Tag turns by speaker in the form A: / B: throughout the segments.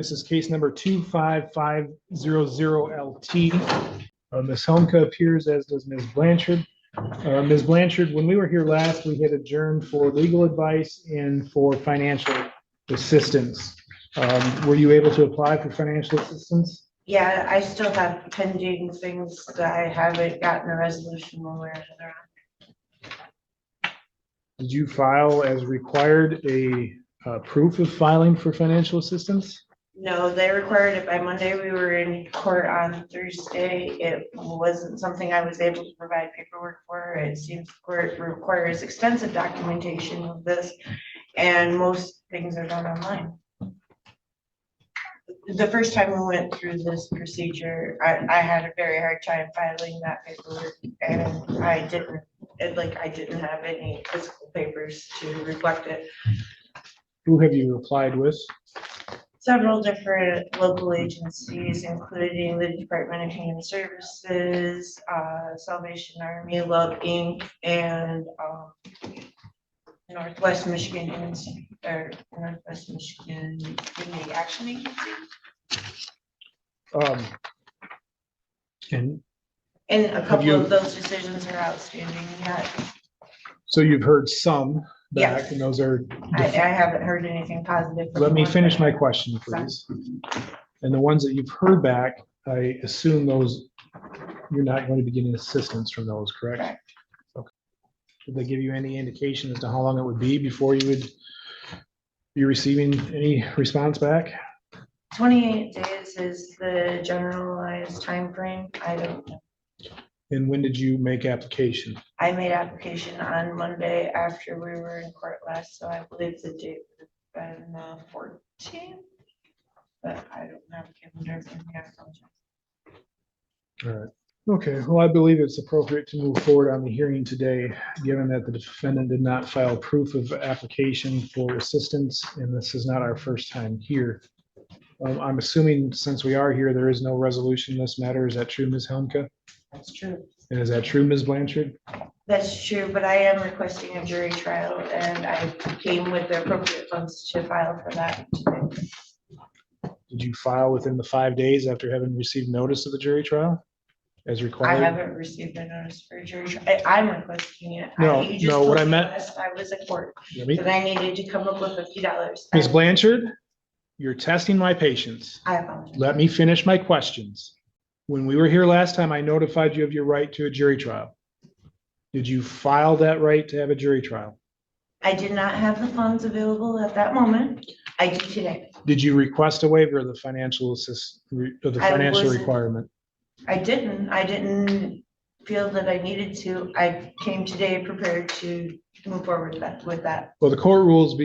A: This is case number 25500LT. Ms. Homka appears, as does Ms. Blanchard. Ms. Blanchard, when we were here last, we had adjourned for legal advice and for financial assistance. Were you able to apply for financial assistance?
B: Yeah, I still have pending things that I haven't gotten a resolution one way or another on.
A: Did you file as required a proof of filing for financial assistance?
B: No, they required it by Monday. We were in court on Thursday. It wasn't something I was able to provide paperwork for. It seems the court requires extensive documentation of this, and most things are done online. The first time we went through this procedure, I had a very hard time filing that paperwork, and I didn't have any physical papers to reflect it.
A: Who have you applied with?
B: Several different local agencies, including the Department of Human Services, Salvation Army, Love Inc., and Northwest Michigan Community Action Agency.
A: And
B: a couple of those decisions are outstanding yet.
A: So you've heard some back,
B: Yes.
A: and those are.
B: I haven't heard anything positive.
A: Let me finish my question, please. And the ones that you've heard back, I assume those, you're not going to be getting assistance from those, correct?
B: Correct.
A: Okay. Did they give you any indication as to how long it would be before you would be receiving any response back?
B: 28 days is the generalized time frame. I don't know.
A: And when did you make application?
B: I made application on Monday after we were in court last, so I believe the date would have been 14th, but I don't have a calendar from here.
A: All right. Okay, well, I believe it's appropriate to move forward on the hearing today, given that the defendant did not file proof of application for assistance, and this is not our first time here. I'm assuming since we are here, there is no resolution in this matter. Is that true, Ms. Helmke?
B: That's true.
A: And is that true, Ms. Blanchard?
B: That's true, but I am requesting a jury trial, and I came with the appropriate funds to file for that today.
A: Did you file within the 5 days after having received notice of the jury trial as
B: I
A: required?
B: haven't received a notice for a jury trial. I'm requesting it.
A: No,
B: You just
A: no, what
B: told
A: I
B: me
A: meant-
B: last I was in court,
A: Let me-
B: that I needed to come up with $50.
A: Ms. Blanchard, you're testing my patience.
B: I apologize.
A: Let me finish my questions. When we were here last time, I notified you of your right to a jury trial. Did you file that right to have a jury trial?
B: I did not have the funds available at that moment. I do today.
A: Did you request a waiver of the financial
B: wasn't-
A: requirement?
B: I didn't feel that I needed to. I came today prepared to move forward with that.
A: Well, the court rules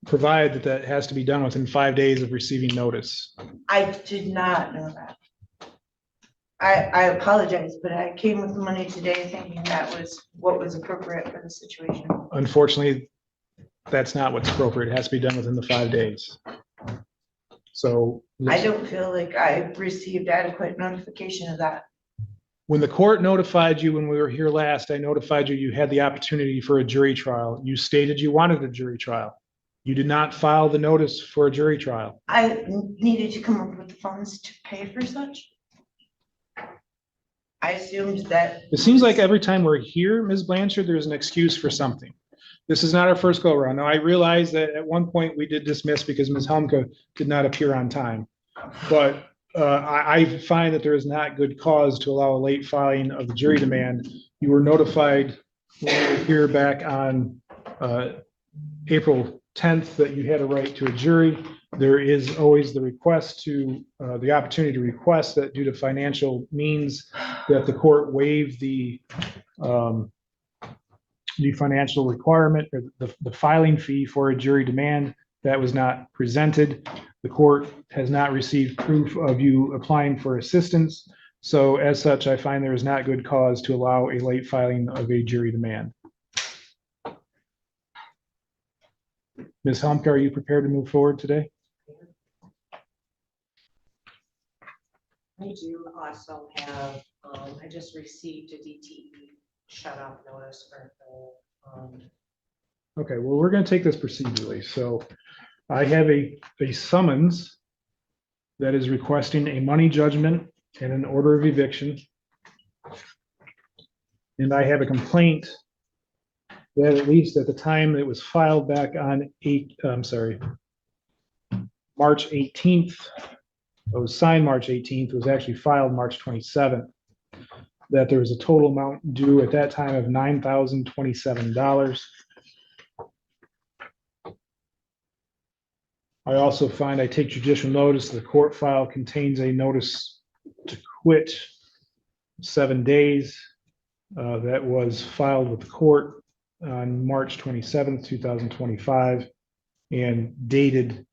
A: provide that that has to be done within 5 days of receiving notice.
B: I did not know that. I apologize, but I came with the money today thinking that was what was appropriate for the situation.
A: Unfortunately, that's not what's appropriate. It has to be done within the 5 days. So
B: I don't feel like I received adequate notification of that.
A: when the court notified you when we were here last, I notified you had the opportunity for a jury trial. You stated you wanted a jury trial. You did not file the notice for a jury trial.
B: I needed to come up with the funds to pay for such. I assumed that.
A: It seems like every time we're here, Ms. Blanchard, there's an excuse for something. This is not our first go around. Now, I realize that at one point we did dismiss because Ms. Helmke did not appear on time. But I find that there is not good cause to allow a late filing of the jury demand. You were notified when we were here back on April 10th that you had a right to a jury. There is always the request to, the opportunity to request that due to financial means that the court waive the financial requirement or the filing fee for a jury demand. That was not presented. The court has not received proof of you applying for assistance. So as such, I find there is not good cause to allow a late filing of a jury demand. Ms. Helmke, are you prepared to move forward today?
C: I do also have, I just received a DTE shut off notice for
A: Okay, well, we're going to take this procedurally. So I have a summons that is requesting a money judgment and an order of eviction. And I have a complaint that at least at the time it was filed back on March 18th. It was signed March 18th, it was actually filed March 27th. That there was a total amount due at that time of $9,027. I also find I take judicial notice the court file contains a notice to quit 7 days. That was filed with the court on March 27th, 2025, and dated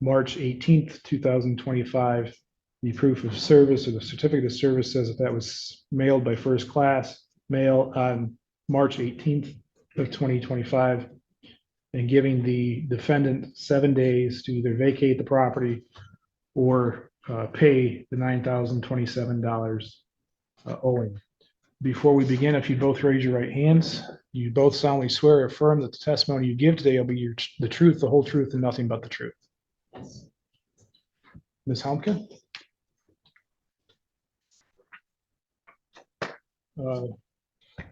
A: March 18th, 2025. The proof of service or the certificate of service says that was mailed by first class mail on March 18th of 2025, and giving the defendant 7 days to either vacate the property or pay the $9,027 owing. Before we begin, if you both raise your right hands, you both solemnly swear or affirm that the testimony you give today will be the truth, the whole truth, and nothing but the truth.
C: Yes.
A: Ms. Homke?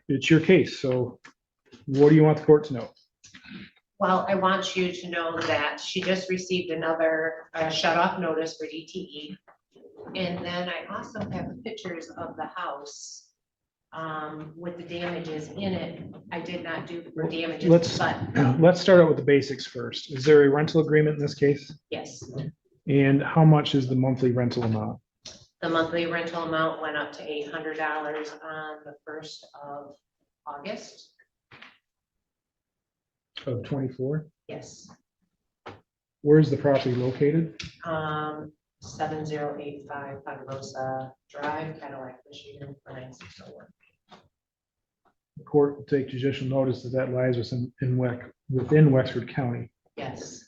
A: It's your case, so what do you want the court to know?
C: Well, I want you to know that she just received another shut off notice for DTE. And then I also have pictures of the house with the damages in it. I did not do for damages,
A: Let's start out with the basics first. Is there a rental agreement in this case?
C: yes.
A: And how much is the monthly rental amount?
C: The monthly rental amount went up to $800 on the 1st of August.
A: Of 24?
C: Yes.
A: Where is the property located?
C: 7085 Ponderosa Drive, Cadillac, Michigan, 9601.
A: The court will take judicial notice that lies within Wexford County.
C: Yes,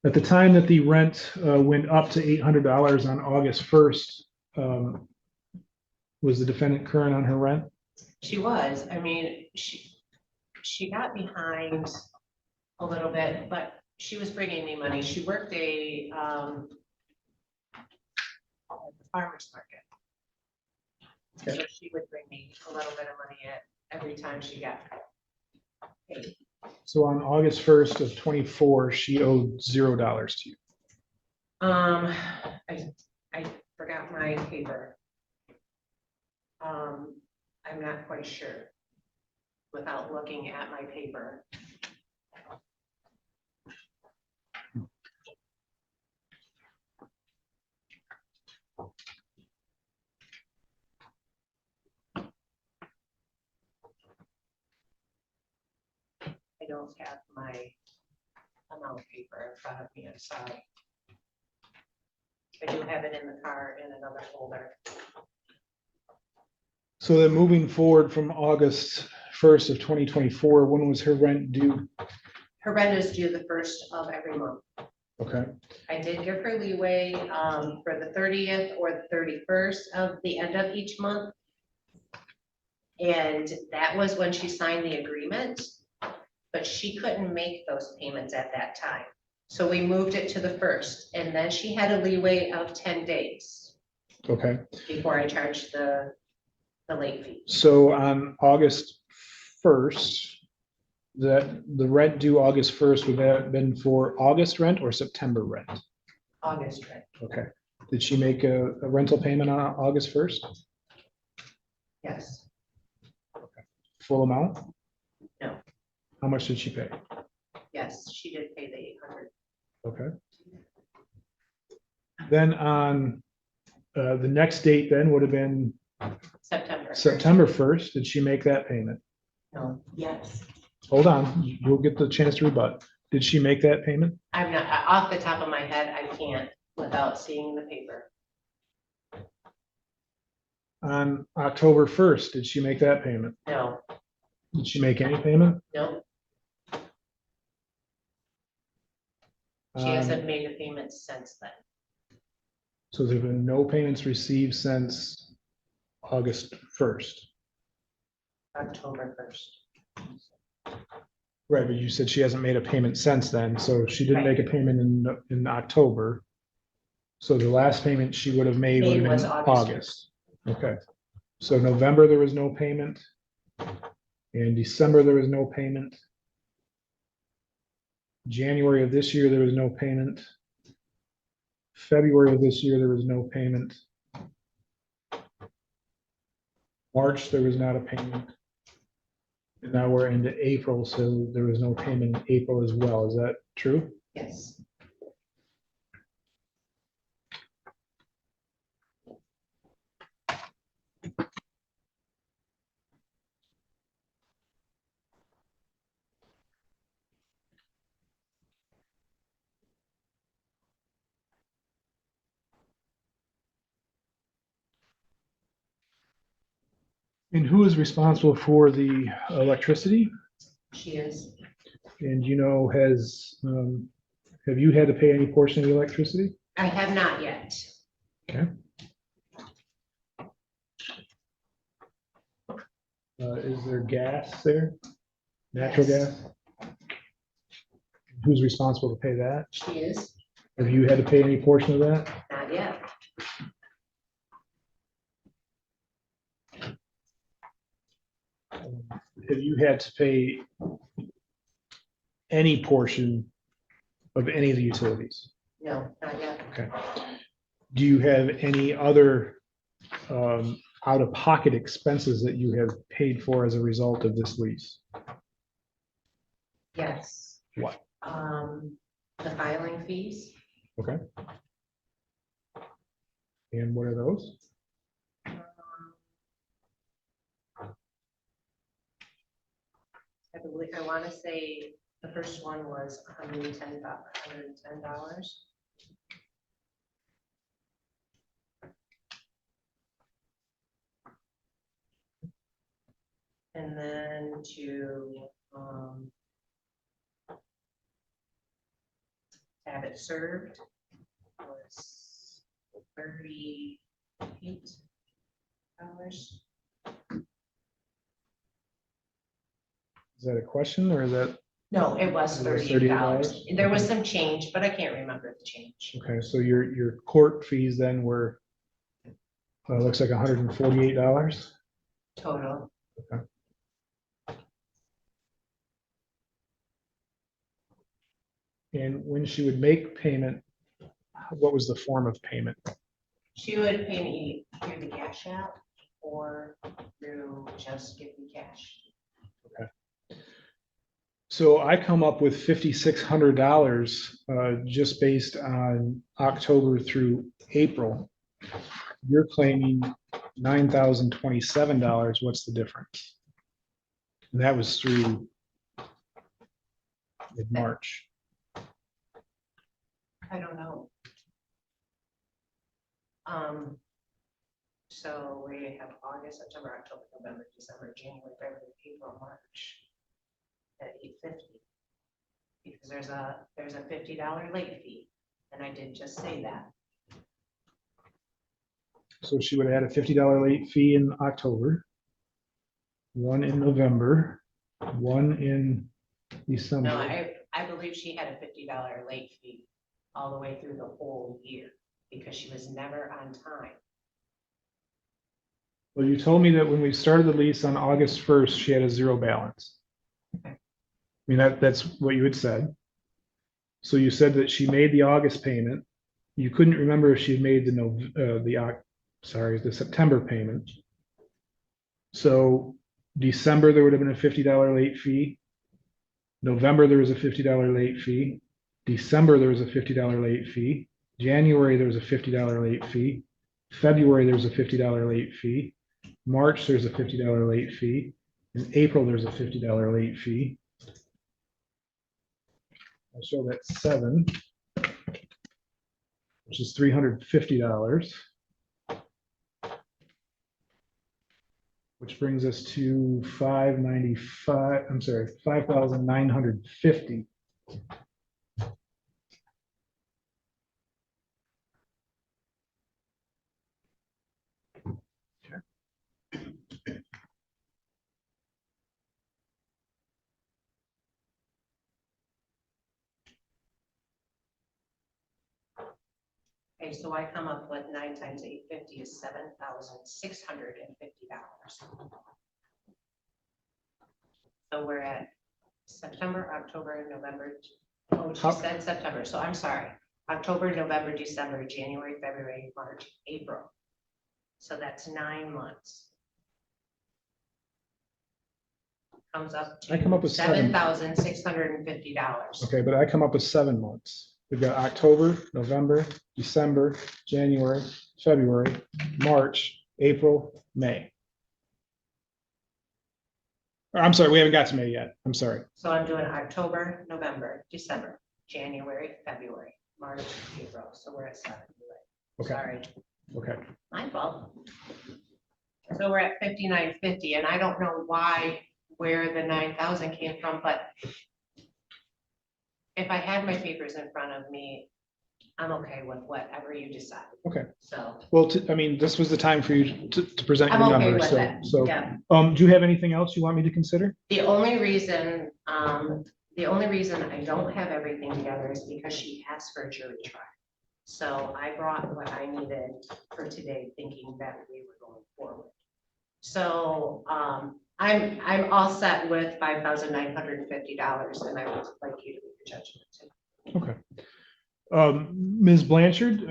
A: At the time that the rent went up to $800 on August 1st, was the defendant current on her rent?
C: she was. I mean, she got behind a little bit, but she was bringing me money. She worked a farmer's market.
A: Okay.
C: So she would bring me a little bit of money every time she got paid.
A: So on August 1st of 24, she owed $0 to you.
C: I forgot my paper. I'm not quite sure without looking at my paper. I don't have my amount paper in front of me, I'm sorry. I do have it in the car in another folder.
A: So then moving forward from August 1st of 2024, when was her rent due?
C: Her rent is due the 1st of every month.
A: Okay.
C: I did give her leeway for the 30th or the 31st of the end of each month. And that was when she signed the agreement, but she couldn't make those payments at that time. So we moved it to the 1st, and then she had a leeway of 10 days
A: Okay.
C: before I charged the late fee.
A: So on August 1st, that the rent due August 1st would have been for August rent or September rent?
C: August rent,
A: Okay. Did she make a rental payment on August 1st?
C: yes.
A: Full amount?
C: No.
A: How much did she pay?
C: Yes, she did pay the 800.
A: Okay. Then on the next date then would have been
C: September.
A: September 1st. Did she make that payment?
C: No, yes.
A: Hold on, you'll get the chance to rebut. Did she make that payment?
C: I'm not, off the top of my head, I can't without seeing the paper.
A: On October 1st, did she make that payment?
C: No,
A: Did she make any payment?
C: no, she hasn't made a payment since then.
A: So there have been no payments received since August 1st.
C: October 1st.
A: Right, but you said she hasn't made a payment since then, so she didn't make a payment in October. So the last payment she would have made would have
C: Made was
A: been
C: August.
A: August. Okay. So November, there was no payment. In December, there was no payment. January of this year, there was no payment. February of this year, there was no payment. March, there was not a payment. And now we're into April, so there was no payment in April as well. Is that true?
C: Yes.
A: And who is responsible for the electricity?
C: She is.
A: And have you had to pay any portion of the electricity?
C: I have not yet.
A: Okay. Is there gas there? Natural
C: Yes.
A: gas? Who's responsible to pay that?
C: She is.
A: Have you had to pay any portion of that?
C: Not yet.
A: Have you had to pay any portion of any of the utilities?
C: No, not yet.
A: Okay. Do you have any other out-of-pocket expenses that you have paid for as a result of this lease?
C: Yes.
A: What?
C: The filing fees.
A: Okay. And what are those?
C: I believe, I want to say the first one was $110. And then to have it served was $38.
A: Is that a question or is that,
C: No, it was
A: It was
C: $38.
A: $38?
C: There was some change, but I can't remember the change.
A: okay, so your court fees then were, looks like $148?
C: Total.
A: And when she would make payment, what was the form of payment?
C: She would pay me through the cash app or through just give me cash.
A: So I come up with $5,600 just based on October through April. You're claiming $9,027. What's the difference? And that was through mid-March.
C: I don't know. So we have August, September, October, November, December, January, February, April, March. At $850. Because there's a $50 late fee, and I did just say that.
A: So she would have had a $50 late fee in October, one in November, one in December.
C: No, I believe she had a $50 late fee all the way through the whole year, because she was never on time.
A: Well, you told me that when we started the lease on August 1st, she had a zero balance. I mean, that's what you had said. So you said that she made the August payment. You couldn't remember if she had made the September payment. So December, there would have been a $50 late fee. November, there was a $50 late fee. December, there was a $50 late fee. January, there was a $50 late fee. February, there was a $50 late fee. March, there's a $50 late fee. In April, there's a $50 late fee. I'll show that 7, which is $350, which brings us to $5,950.
C: Okay, so I come up with 9 times 850 is $7,650. So we're at September, October, November. Oh, she
A: How-
C: said September, so I'm sorry. October, November, December, January, February, March, April. So that's 9 months. Comes up
A: I come up
C: to
A: with seven.
C: $7,650.
A: Okay, but I come up with 7 months. We've got October, November, December, January, February, March, April, May. Or, I'm sorry, we haven't got to May yet. I'm sorry.
C: So I'm doing October, November, December, January, February, March, April. So we're at 7.
A: Okay,
C: Sorry,
A: okay.
C: my fault. So we're at 5950, and I don't know where the 9,000 came from, but if I had my papers in front of me, I'm okay with whatever you decide.
A: Okay.
C: So
A: Well, I mean, this was the time for you to present your
C: I'm okay
A: numbers.
C: with it.
A: So,
C: Yeah.
A: do you have anything else you want me to consider?
C: The only reason I don't have everything together is because she asked for a jury trial. So I brought what I needed for today, thinking that we were going forward. So, I'm all set with $5,950, and I would like you to make a judgment too.
A: Okay. Ms. Blanchard,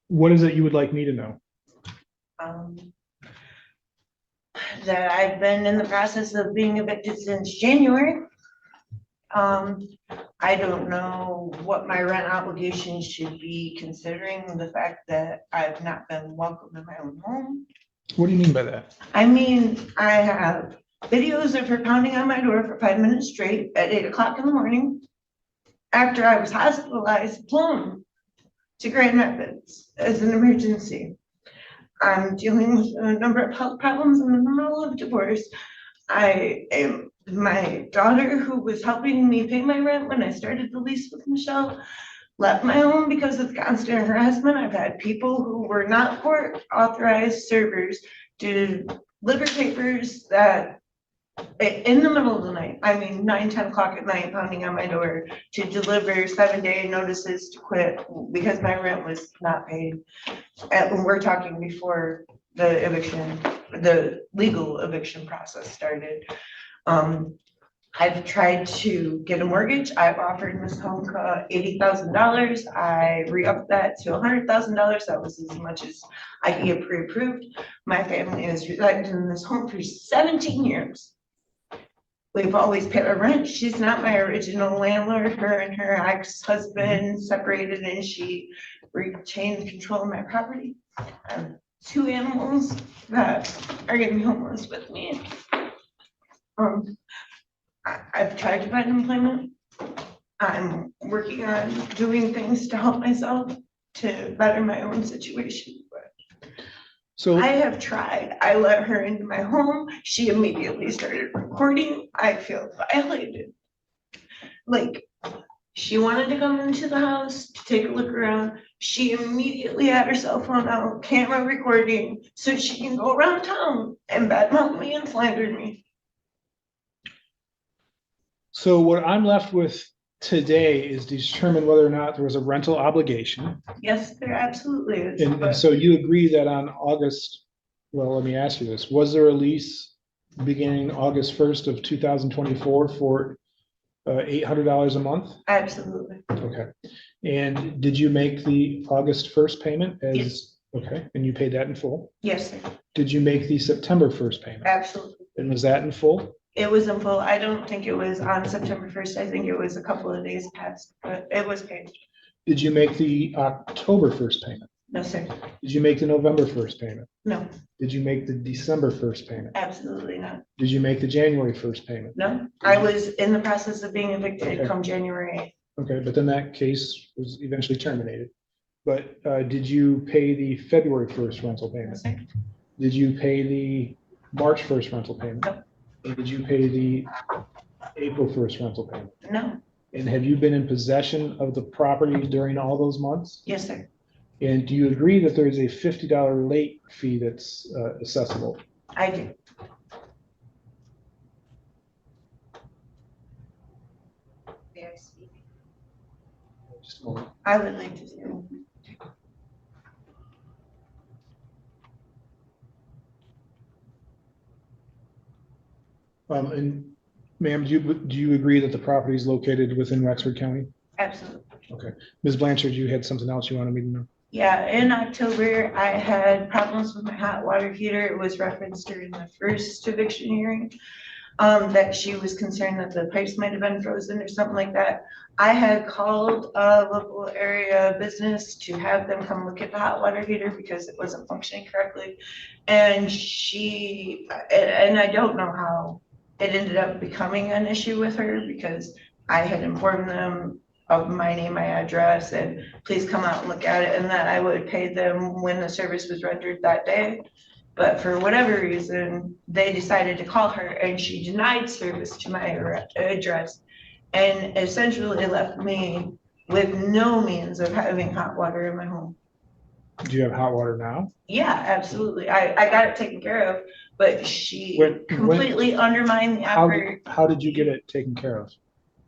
A: what is it you would like me to know?
B: That I've been in the process of being evicted since January. I don't know what my rent obligation should be, considering the fact that I've not been welcome in my own home.
A: What do you mean by that?
B: I mean, I have videos of her pounding on my door for 5 minutes straight at 8 o'clock in the morning, after I was hospitalized, flown to Grand Rapids as an emergency. I'm dealing with a number of health problems. I'm in the middle of a divorce. My daughter, who was helping me pay my rent when I started the lease with Michelle, left my home because of constant harassment. I've had people who were not court authorized servers deliver papers that in the middle of the night, I mean, 9, 10 o'clock at night, pounding on my door to deliver 7-day notices to quit because my rent was not paid. And we're talking before the legal eviction process started. I've tried to get a mortgage. I've offered Ms. Homka $80,000. I re-upped that to $100,000. That was as much as I could get pre-approved. My family has resided in this home for 17 years. We've always paid our rent. She's not my original landlord. Her and her ex-husband separated and she retained control of my property. I have 2 animals that are gonna be homeless with me. I've tried to find employment. I'm working on doing things to help myself to better my own situation.
A: So,
B: I have tried. I let her into my home. She immediately started recording. I feel violated. Like, she wanted to come into the house to take a look around. She immediately had her cell phone out, camera recording, so she can go around town and badmouth me and slander me.
A: so what I'm left with today is to determine whether or not there was a rental obligation.
B: Yes, there absolutely is.
A: And
B: but
A: so you agree that on August, well, let me ask you this, was there a lease beginning August 1st of 2024 for $800 a month?
B: Absolutely.
A: Okay. And did you make the August 1st payment as,
B: Yes.
A: okay, and you paid that in full?
B: Yes, sir.
A: Did you make the September 1st payment?
B: Absolutely.
A: And was that in full?
B: It was in full. I don't think it was on September 1st. I think it was a couple of days past, but it was paid.
A: Did you make the October 1st payment?
B: No, sir.
A: Did you make the November 1st payment?
B: No,
A: Did you make the December 1st payment?
B: absolutely not.
A: Did you make the January 1st payment?
B: No, I was in the process of being evicted
A: Okay.
B: come January 8th.
A: Okay, but then that case was eventually terminated. But did you pay the February 1st rental
B: No,
A: payment?
B: sir.
A: Did you pay the March 1st rental payment?
B: No.
A: And did you pay the April 1st rental payment?
B: No,
A: And have you been in possession of the property during all those months?
B: yes, sir.
A: And do you agree that there is a $50 late fee that's accessible?
B: I do.
C: May I speak?
A: Just
B: I would like to see them.
A: And ma'am, do you agree that the property is located within Wexford County?
B: Absolutely.
A: Okay. Ms. Blanchard, you had something else you wanted me to know?
B: Yeah, in October, I had problems with my hot water heater. It was referenced during the first eviction hearing. That she was concerned that the pipes might have been frozen or something like that. I had called a local area business to have them come look at the hot water heater because it wasn't functioning correctly. And and I don't know how it ended up becoming an issue with her because I had informed them of my name, my address, and please come out and look at it, and that I would pay them when the service was rendered that day. But for whatever reason, they decided to call her and she denied service to my address and essentially left me with no means of having hot water in my home.
A: Do you have hot water now?
B: Yeah, absolutely. I got it taken care of, but she
A: When-
B: completely undermined the effort.
A: How did you get it taken care of?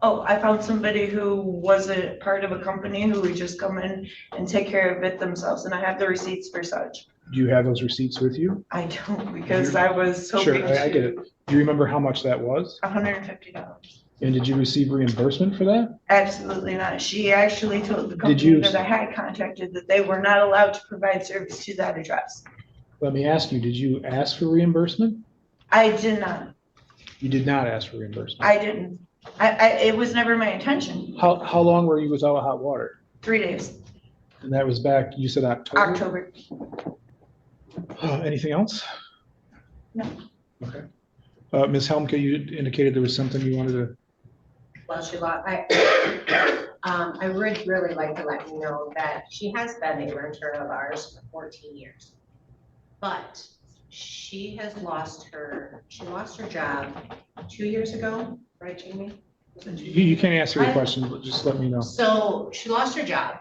B: Oh, I found somebody who wasn't part of a company who would just come in and take care of it themselves, and I have the receipts for such.
A: Do you have those receipts with you?
B: I don't, because I was
A: Sure,
B: hoping
A: I get it. Do you remember how much that was?
B: $150.
A: And did you receive reimbursement for that?
B: Absolutely not. She actually told the
A: Did you-
B: company that I had contacted that they were not allowed to provide service to that address.
A: Let me ask you, did you ask for reimbursement?
B: I did not.
A: You did not ask for reimbursement.
B: I didn't. It was never my intention.
A: How long were you without hot water?
B: 3 days,
A: And that was back, you said October?
B: October.
A: Anything else?
B: No.
A: Okay. Ms. Helmke, you indicated there was something you wanted to,
C: Well, I would really like to let you know that she has been a renter of ours for 14 years. But she lost her job 2 years ago, right, Jamie?
A: you can't answer your question, but just let me know.
C: So she lost her job.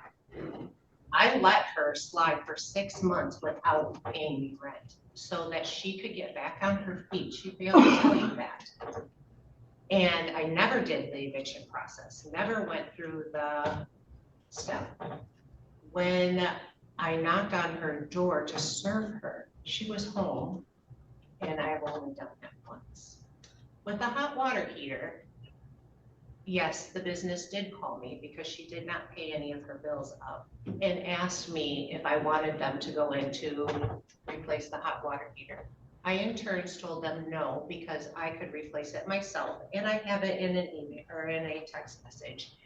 C: I let her slide for 6 months without paying me rent so that she could get back on her feet. She failed to tell you that. And I never did the eviction process, never went through the step. When I knocked on her door to serve her, she was home, and I've only done that once. With the hot water heater, yes, the business did call me because she did not pay any of her bills up and asked me if I wanted them to go in to replace the hot water heater. I in turn told them no, because I could replace it myself, and I have it in an email or in a text message,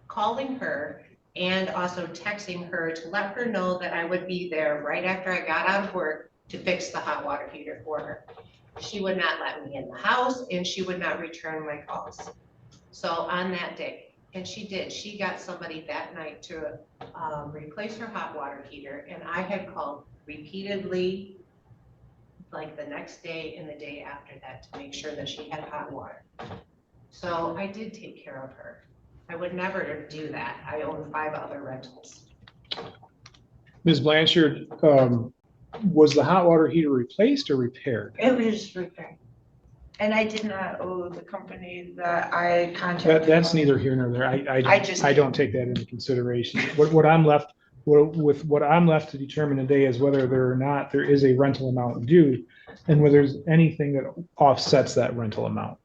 C: calling her and also texting her to let her know that I would be there right after I got out of work to fix the hot water heater for her. She would not let me in the house, and she would not return my calls. So on that day, and she did, she got somebody that night to replace her hot water heater, and I had called repeatedly, like the next day and the day after that, to make sure that she had hot water. So I did take care of her. I would never do that. I own 5 other rentals.
A: Ms. Blanchard, was the hot water heater replaced or repaired?
B: It was repaired. And I did not owe the company that I contacted.
A: That's neither here nor there. I don't take that into consideration. What I'm left to determine today is whether there or not there is a rental amount due and whether there's anything that offsets that rental amount.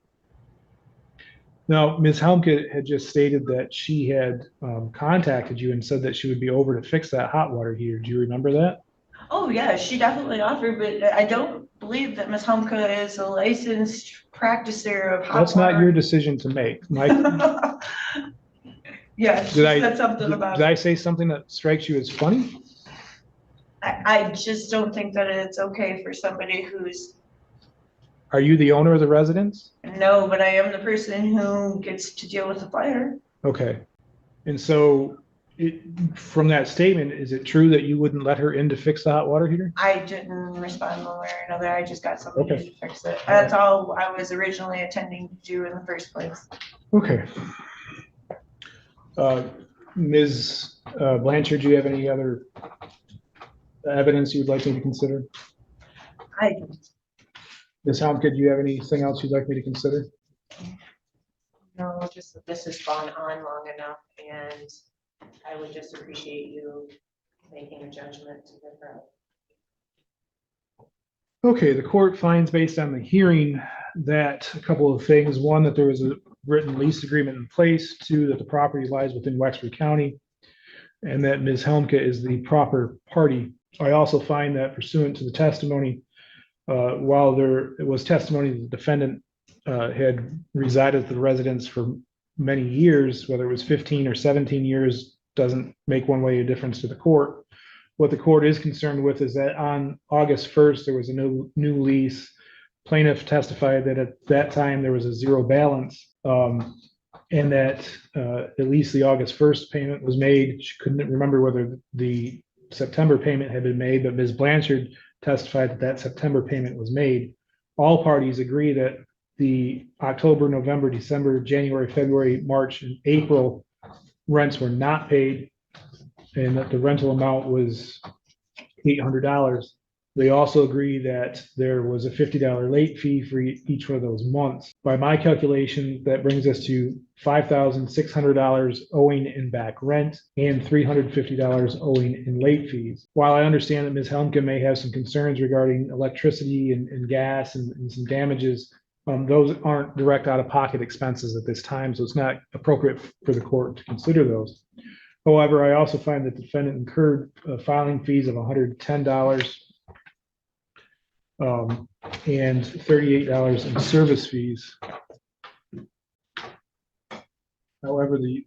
A: Now, Ms. Helmke had just stated that she had contacted you and said that she would be over to fix that hot water heater. Do you remember that?
B: Oh, yeah, she definitely offered, but I don't believe that Ms. Humka is a licensed practicer of hot water.
A: That's not your decision to make.
B: Yeah, she said something about
A: Did
B: it.
A: I say something that strikes you as funny?
B: I just don't think that it's okay for somebody who's,
A: Are you the owner of the residence?
B: no, but I am the person who gets to deal with the fire.
A: Okay. And so from that statement, is it true that you wouldn't let her in to fix the hot water heater?
B: I didn't respond one way or another. I just got somebody
A: Okay.
B: to fix it. That's all I was originally intending to do in the first place.
A: Okay. Ms. Blanchard, do you have any other evidence you'd like me to consider?
B: I
A: Ms. Helmke, do you have anything else you'd like me to consider?
C: No, just that this has gone on long enough, and I would just appreciate you making a judgment to figure out.
A: Okay, the court finds based on the hearing that a couple of things. One, that there was a written lease agreement in place. Two, that the property lies within Wexford County and that Ms. Helmke is the proper party. I also find that pursuant to the testimony, while there was testimony that the defendant had resided at the residence for many years, whether it was 15 or 17 years, doesn't make one way a difference to the court. What the court is concerned with is that on August 1st, there was a new lease. Plaintiff testified that at that time there was a zero balance, and that at least the August 1st payment was made. She couldn't remember whether the September payment had been made, but Ms. Blanchard testified that that September payment was made. All parties agree that the October, November, December, January, February, March, and April rents were not paid, and that the rental amount was $800. They also agree that there was a $50 late fee for each one of those months. By my calculation, that brings us to $5,600 owing in back rent and $350 owing in late fees. While I understand that Ms. Helmke may have some concerns regarding electricity and gas and some damages, those aren't direct out-of-pocket expenses at this time, so it's not appropriate for the court to consider those. However, I also find that the defendant incurred filing fees of $110 and $38 in service fees. However, the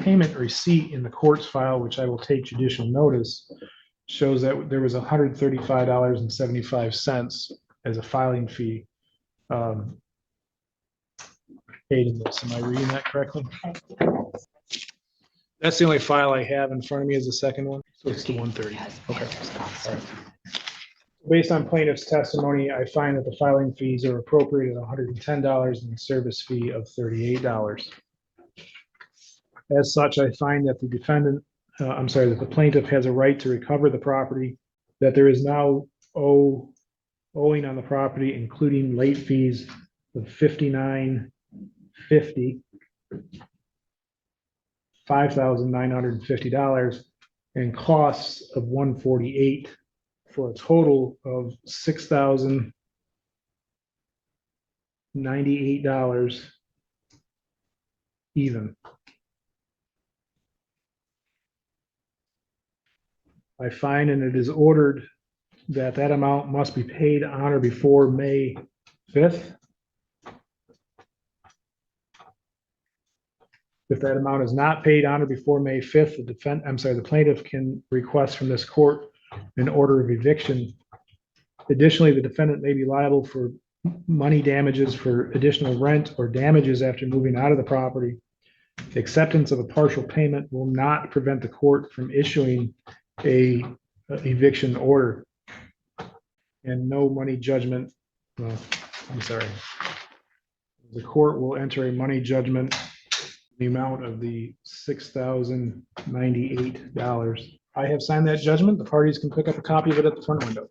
A: payment receipt in the court's file, which I will take judicial notice, shows that there was $135.75 as a filing fee paid in this. Am I reading that correctly? That's the only file I have in front of me is the second one. So it's the 130. Okay. All right. Based on plaintiff's testimony, I find that the filing fees are appropriate at $110 and the service fee of $38. As such, I find that the defendant, that the plaintiff has a right to recover the property, that there is now owing on the property, including late fees of $59.50, $5,950, and costs of $148, for a total of $6,098 even. I find, and it is ordered, that that amount must be paid on or before May 5th. If that amount is not paid on or before May 5th, the plaintiff can request from this court an order of eviction. Additionally, the defendant may be liable for money damages for additional rent or damages after moving out of the property. The acceptance of a partial payment will not prevent the court from issuing a eviction order, and no money judgment. Well, I'm sorry. The court will enter a money judgment the amount of the $6,098. I have signed that judgment. The parties can pick up a copy of it at the front window.